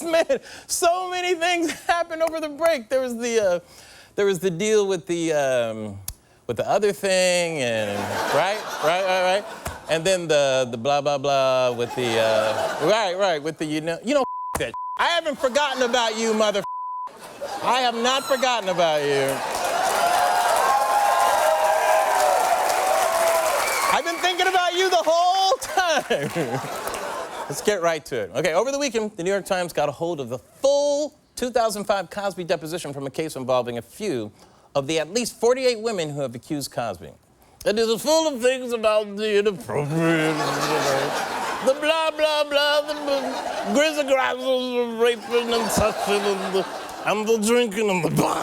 Man, so many things happened over the break. There was the deal with the other thing, and right. And then the blah blah blah with the right with the that. I haven't forgotten about you, mother. I have not forgotten about you. I've been thinking about you the whole time. Let's get right to it. Okay, over the weekend, the New York Times got a hold of the full 2005 Cosby deposition from a case involving a few of the at least 48 women who have accused Cosby. It is full of things about the inappropriate, the blah, blah, blah, the grizzly grassels, the raping and touching, and the drinking and the blah.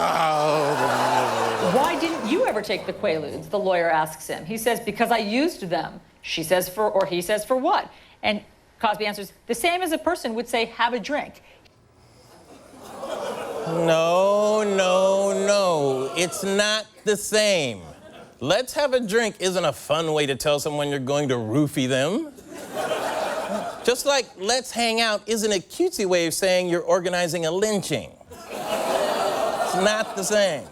Why didn't you ever take the Quaaludes? The lawyer asks him. He says, because I used them. She says he says, for what? And Cosby answers, the same as a person would say, have a drink. No. It's not the same. Let's have a drink isn't a fun way to tell someone you're going to roofie them. Just like let's hang out isn't a cutesy way of saying you're organizing a lynching. It's not the same.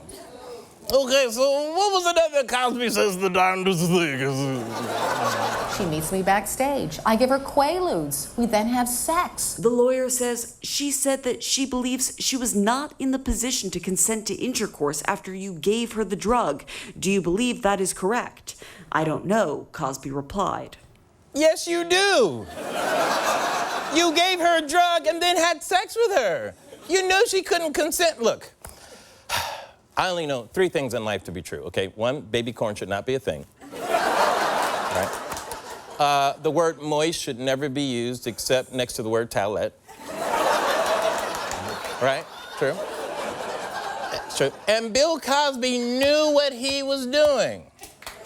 Okay, so what was it that Cosby says the darndest thing is? She meets me backstage. I give her Quaaludes. We then have sex. The lawyer says she said that she believes she was not in the position to consent to intercourse after you gave her the drug. Do you believe that is correct? I don't know, Cosby replied. Yes, you do. You gave her a drug and then had sex with her. You knew she couldn't consent. Look, I only know 3 things in life to be true, okay? 1, baby corn should not be a thing. Right? The word moist should never be used except next to the word towelette. Right? True. It's true. And Bill Cosby knew what he was doing.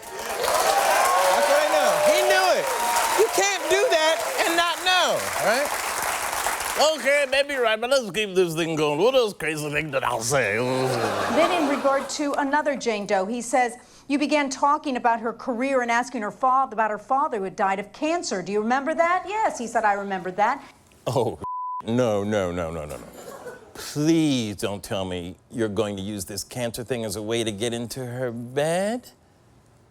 That's what I know. He knew it. You can't do that and not know, right? Okay, maybe you're right, but let's keep this thing going. What else crazy thing did I say? Then in regard to another Jane Doe, he says, you began talking about her career and asking her father about her father who had died of cancer. Do you remember that? Yes, he said, I remembered that. Oh, no. Please don't tell me you're going to use this cancer thing as a way to get into her bed.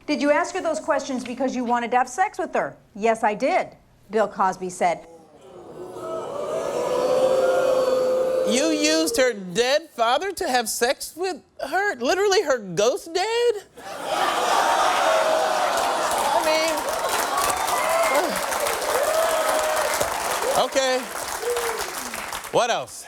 Did you ask her those questions because you wanted to have sex with her? Yes, I did, Bill Cosby said. You used her dead father to have sex with her? Literally her ghost dead? I mean, okay. What else?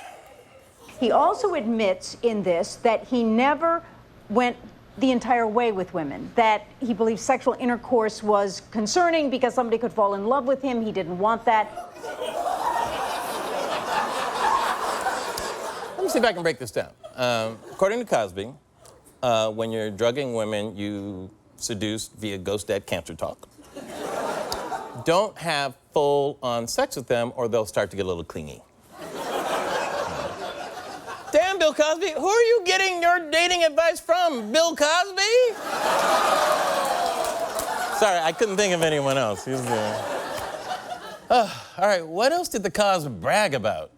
He also admits in this that he never went the entire way with women, that he believes sexual intercourse was concerning because somebody could fall in love with him. He didn't want that. Let me see if I can break this down. According to Cosby, when you're drugging women, you seduce via ghost dad cancer talk. Don't have full-on sex with them or they'll start to get a little clingy. Damn, Bill Cosby, who are you getting your dating advice from? Bill Cosby? Sorry, I couldn't think of anyone else. All right, what else did the Cosby brag about?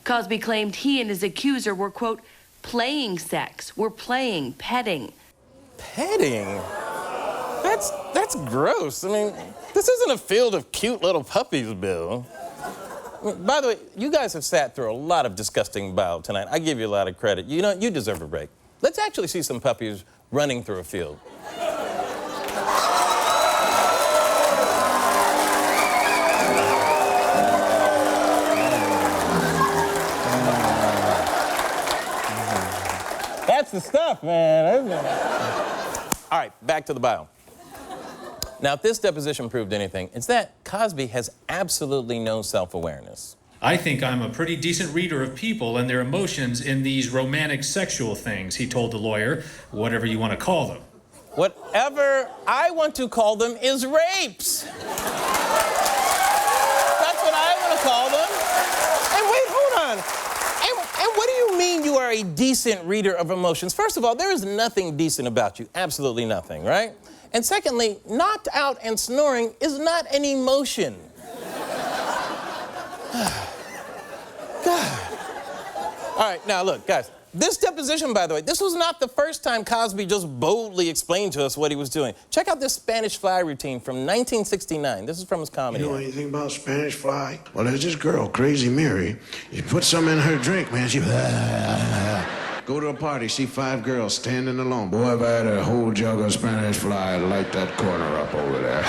Cosby claimed he and his accuser were, quote, playing sex. We're playing, petting. Petting? That's gross. I mean, this isn't a field of cute little puppies, Bill. By the way, you guys have sat through a lot of disgusting bile tonight. I give you a lot of credit. You know, you deserve a break. Let's actually see some puppies running through a field. That's the stuff, man. All right, back to the bio. Now, if this deposition proved anything, it's that Cosby has absolutely no self-awareness. I think I'm a pretty decent reader of people and their emotions in these romantic sexual things, he told the lawyer, whatever you want to call them. Whatever I want to call them is rapes. That's what I want to call them. And wait, hold on. And what do you mean you are a decent reader of emotions? First of all, there is nothing decent about you. Absolutely nothing, right? And secondly, knocked out and snoring is not an emotion. God. All right, now look, guys. This deposition, by the way, this was not the first time Cosby just boldly explained to us what he was doing. Check out this Spanish fly routine from 1969. This is from his comedy. You know anything about Spanish fly? Well, there's this girl, Crazy Mary. You put some in her drink, man, she... Go to a party, see 5 girls standing alone. Boy, if I had a whole jug of Spanish fly, I'd light that corner up over there.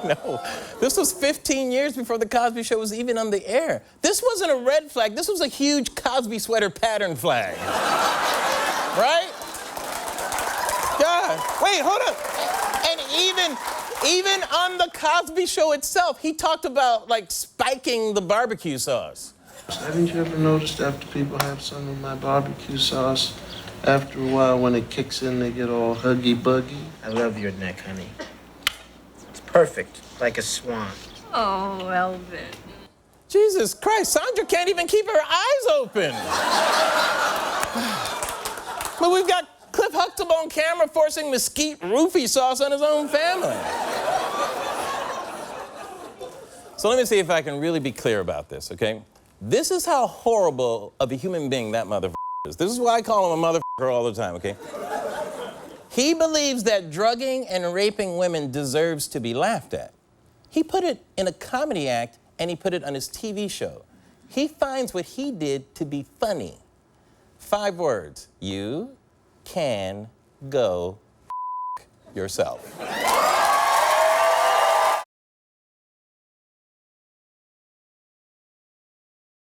No, this was 15 years before the Cosby Show was even on the air. This wasn't a red flag. This was a huge Cosby sweater pattern flag. Right? God, wait, hold up. And even on the Cosby Show itself, he talked about, like, spiking the barbecue sauce. Haven't you ever noticed after people have some of my barbecue sauce, after a while when it kicks in, they get all huggy-buggy? I love your neck, honey. It's perfect, like a swan. Oh, Elvin. Jesus Christ, Sandra can't even keep her eyes open. But we've got Cliff Huxtable on camera forcing mesquite roofie sauce on his own family. So let me see if I can really be clear about this, okay? This is how horrible of a human being that motherfucker is. This is why I call him a motherfucker all the time, okay? He believes that drugging and raping women deserves to be laughed at. He put it in a comedy act and he put it on his TV show. He finds what he did to be funny. 5 words. You can go yourself.